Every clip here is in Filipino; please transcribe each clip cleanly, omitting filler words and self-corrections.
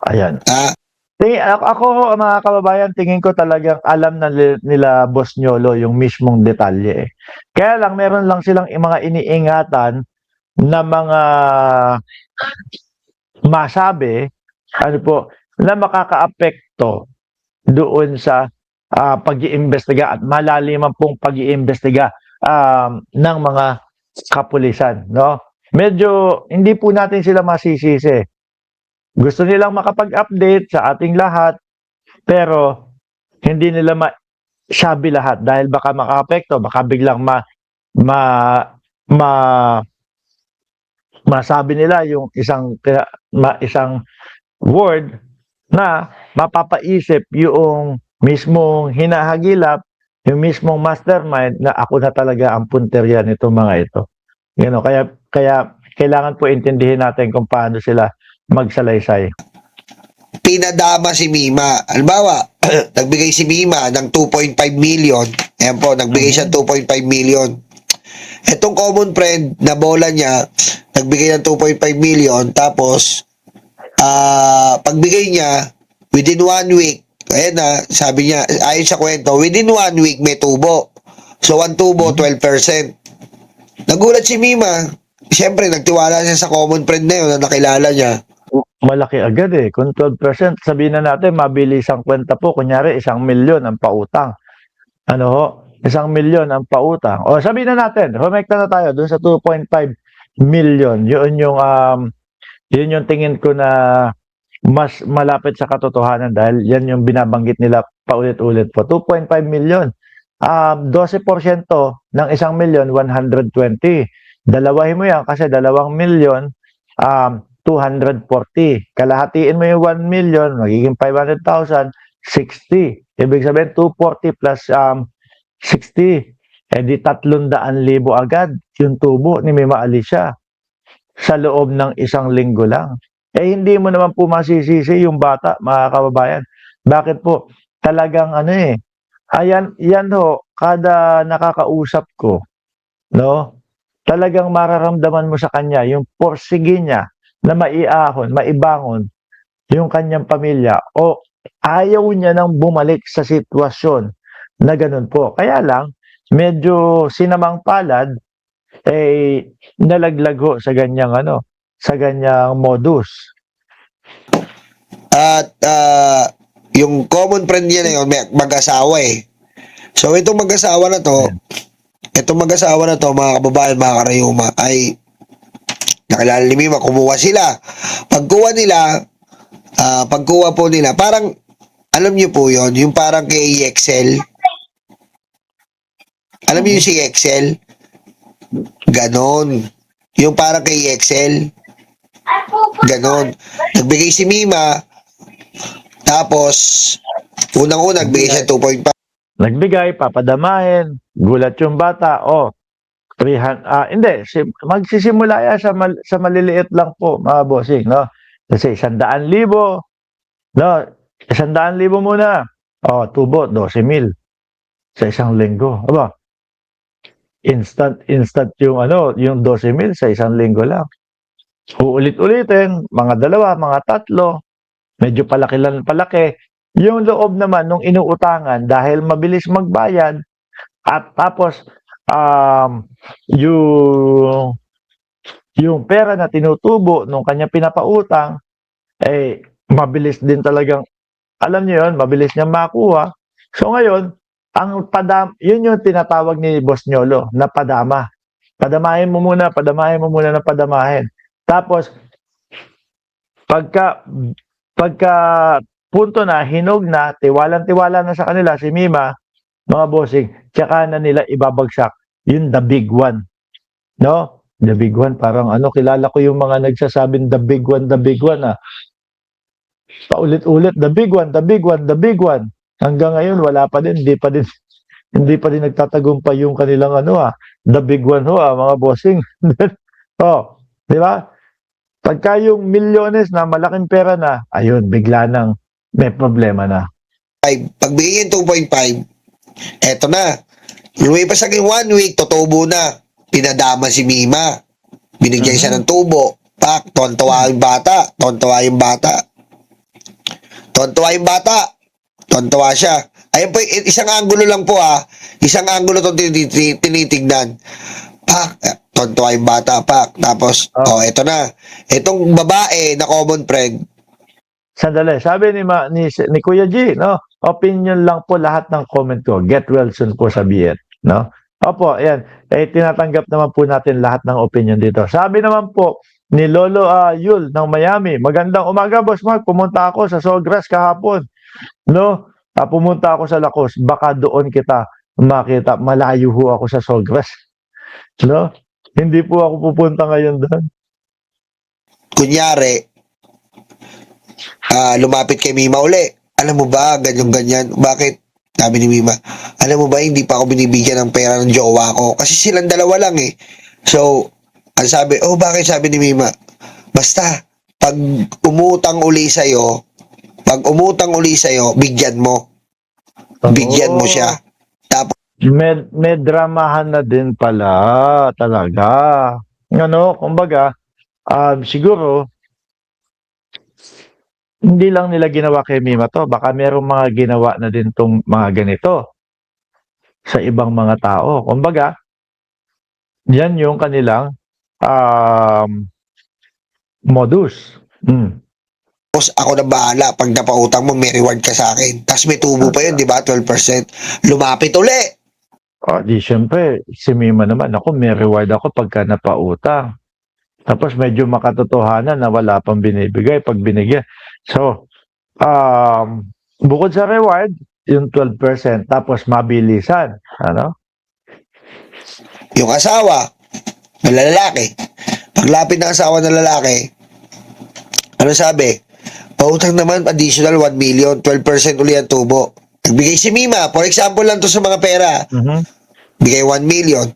Ayan. Ah, Ako, mga kababayan, tingin ko talagang alam na nila Boss Niolo yung mismong detalye, eh. Kaya lang meron lang silang mga iniingatan na mga masabi, ano po, na makakaapekto doon sa pag-iimbestiga at malaliman pong pag-iimbestiga ng mga kapulisan, no? Medyo hindi po natin sila masisisi. Gusto nilang makapag-update sa ating lahat, pero hindi nila masabi lahat dahil baka makaapekto, baka biglang ma, ma, masabi nila yung isang word na mapapaisip yung mismong hinahagilap, yung mismong mastermind na ako na talaga ang punterya nitong mga ito. You know, kaya kailangan po intindihin natin kung paano sila magsalaysay. pinadama si Mima. Halimbawa, nagbigay si Mima ng 2.5 million. Ayan po, nagbigay siya 2.5 million. Itong common friend na bola niya, nagbigay ng 2.5 million. Tapos, pagbigay niya, within 1 week, ayan na, sabi niya, ayon sa kwento, within 1 week may tubo. So, 1 tubo, 12%. Nagulat si Mima. Siyempre, nagtiwala siya sa common friend na yun na nakilala niya. Malaki agad eh. Kung 12%, sabihin na natin, mabilis ang kwenta po. Kunyari, 1,000,000 ang pautang. Ano ho? 1,000,000 ang pautang. O sabihin na natin, humekta na tayo dun sa 2.5 million. Yun yung tingin ko na mas malapit sa katotohanan dahil yan yung binabanggit nila paulit-ulit po. 2.5 million. 12% ng 1,000,000, 120. Dalawahin mo yan kasi 2,000,000, 240. Kalahatiin mo yung 1 million, magiging 500,000, 60. Ibig sabihin, 240 plus 60. Eh di 300,000 agad yung tubo ni Mima Alicia sa loob ng 1 linggo lang. Eh hindi mo naman po masisisi yung bata, mga kababayan. Bakit po? Talagang ano eh. Ayan, yan ho, kada nakakausap ko, no? Talagang mararamdaman mo sa kanya yung porsige niya na maiahon, maibangon yung kanyang pamilya o ayaw niya nang bumalik sa sitwasyon na ganun po. Kaya lang, medyo sinamang palad, eh, nalaglag ho sa ganyang sa ganyang modus. At yung common friend niya na yun, mag-asawa eh. So itong mag-asawa na to, mga kababayan, mga karayuma, ay nakilala ni Mima, kumuha sila. Pagkuha po nila, parang, alam niyo po yon, yung parang kay Excel. Alam niyo yung si Excel? Ganon. Yung parang kay Excel. Ganon. Nagbigay si Mima, tapos, unang-una, nagbigay siya 2.5. Nagbigay, papadamahin, gulat yung bata, hindi, magsisimula yan sa maliliit lang po, mga bossing, no? Kasi 100,000, no? 100,000 muna. Tubo, 12,000 sa 1 linggo. Aba, instant yung yung 12,000 sa 1 linggo lang. Uulit-ulitin, mga dalawa, mga tatlo, medyo palaki. Yung loob naman nung inuutangan dahil mabilis magbayad at tapos yung pera na tinutubo nung kanya pinapautang, eh, mabilis din talagang, alam niyo yun, mabilis niya makuha. So ngayon, yun yung tinatawag ni Boss Niolo na padama. Padamahin mo muna na padamahin. Tapos, pagka punto na, hinog na, tiwalang-tiwala na sa kanila si Mima, mga bossing, tsaka na nila ibabagsak yung the big one. No? The big one, parang kilala ko yung mga nagsasabing the big one, paulit-ulit, the big one. Hanggang ngayon, wala pa din, hindi pa din nagtatagumpay yung kanilang the big one mga bossing. Di ba? Pagka yung milyones na malaking pera na, ayun, bigla nang may problema na. Pagbigay yung 2.5, eto na. Lumipas sa 1 week, tutubo na. Pinadama si Mima. Binigyan siya ng tubo. Tontawa yung bata. Tontuwa yung bata. Tontuwa siya. Ayun po, isang angulo lang po Isang angulo itong tinitignan. Pak, tontuwa yung bata, pak. Tapos, eto na. Itong babae na common friend, Sandali, sabi ni Kuya G, no? Opinion lang po lahat ng comment ko. Get well soon po sabihin, no? Opo, ayan. Tinatanggap naman po natin lahat ng opinion dito. Sabi naman po ni Lolo Yul ng Miami, magandang umaga, Boss Mark. Pumunta ako sa Sogras kahapon, no? Pumunta ako sa Lacos. Baka doon kita makita. Malayo ho ako sa Sogras, no? Hindi po ako pupunta ngayon doon. kunyari, lumapit kay Mima uli. Alam mo ba, ganyan-ganyan. Bakit? Sabi ni Mima, alam mo ba, hindi pa ako binibigyan ng pera ng jowa ko. Kasi silang dalawa lang eh. So, ang sabi, bakit? Sabi ni Mima, basta, pag umutang uli sa'yo, bigyan mo. Bigyan mo siya. Tapos, May dramahan na din pala talaga. Ano, kumbaga, siguro, hindi lang nila ginawa kay Mima to. Baka merong mga ginawa na din tong mga ganito sa ibang mga tao. Kumbaga, yan yung kanilang modus. ako na bahala. Pag napautang mo, may reward ka sa akin. Tapos may tubo pa yun, di ba? 12%. Lumapit uli. Di syempre, si Mima naman, ako, may reward ako pagka napautang. Tapos medyo makatotohanan na wala pang binibigay pag binigyan. So, bukod sa reward, yung 12%, tapos mabilisan. Ano? Yung asawa, ng lalaki. Paglapit ng asawa ng lalaki, ano sabi? Pautang naman, additional 1 million, 12% uli ang tubo. Nagbigay si Mima, for example lang to sa mga pera. Bigay 1 million.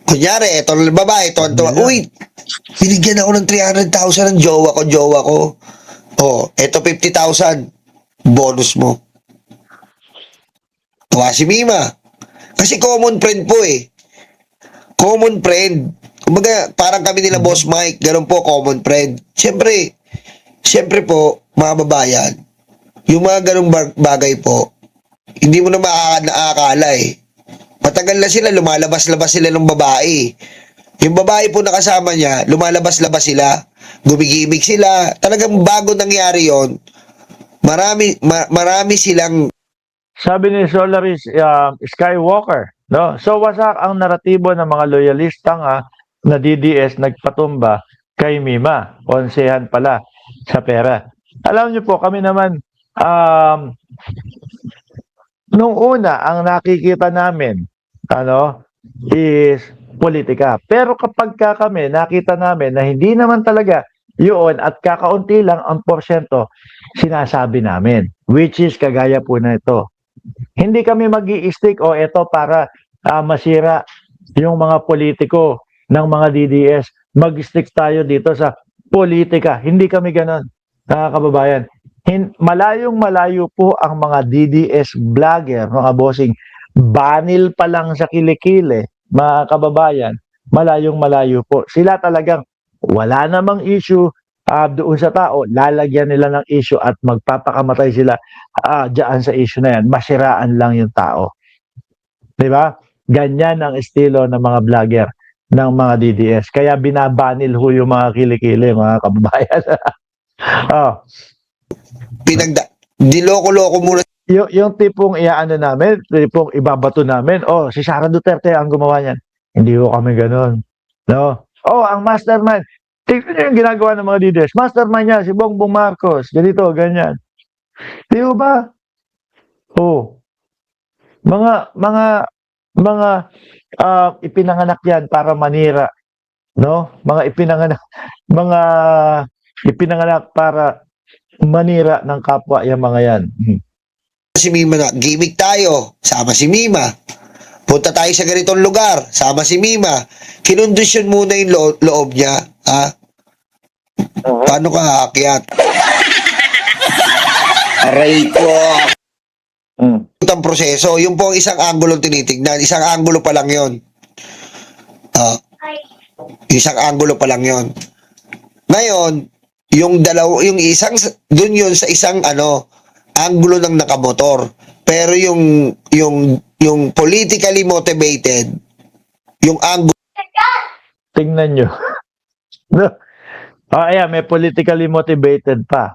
Kunyari, ito ng babae, ito, uy, binigyan ako ng 300,000 ng jowa ko. Ito 50,000, bonus mo. Tuwa si Mima. Kasi common friend po eh. Common friend. Kumbaga, parang kami nila Boss Mike, ganun po, common friend. Siyempre po, mga babayan, yung mga ganung bagay po, hindi mo na makakala eh. Matagal na sila, lumalabas-labas sila ng babae. Yung babae po nakasama niya, lumalabas-labas sila, gumigimik sila. Talagang bago nangyari yon. Marami silang... Sabi ni Solaris Skywalker, no? So wasak ang naratibo ng mga loyalistang na DDS nagpatumba kay Mima. Onsehan pala sa pera. Alam niyo po, kami naman, nung una, ang nakikita namin, is politika. Pero kapag kami, nakita namin na hindi naman talaga yun at kakaunti lang ang porsyento, sinasabi namin. Which is kagaya po na ito. Hindi kami mag-i-stick ito para masira yung mga politiko ng mga DDS. Mag-stick tayo dito sa politika. Hindi kami ganon, kababayan. Malayong malayo po ang mga DDS vlogger, mga bossing. Banil pa lang sa kilikili, mga kababayan. Malayong malayo po. Sila talagang wala namang issue doon sa tao. Lalagyan nila ng issue at magpapakamatay sila dyan sa issue na yan. Masiraan lang yung tao. Diba? Ganyan ang estilo ng mga vlogger ng mga DDS. Kaya binabanil ho yung mga kilikili, mga kababayan. Diloko-loko muna. Yung tipong iaano namin, tipong ibabato namin, si Sara Duterte ang gumawa niyan. Hindi ko kami ganun. No? Ang mastermind. Tingnan niyo yung ginagawa ng mga DDS. Mastermind niya, si Bongbong Marcos. Ganito, ganyan. Di ba? Mga ipinanganak yan para manira. No? Mga ipinanganak para manira ng kapwa yung mga yan. Si Mima na, gimmick tayo, sama si Mima. Punta tayo sa ganitong lugar, sama si Mima. Kinondisyon muna yung loob niya, Paano ka aakyat? Aray ko. Ang proseso, yung po ang isang angulo tinitignan. Isang angulo pa lang yon. Isang angulo pa lang yon. Ngayon, yung dun yun sa isang anggulo ng nakamotor. Pero yung politically motivated, yung anggulo Tingnan nyo. No? Ayan, may politically motivated pa.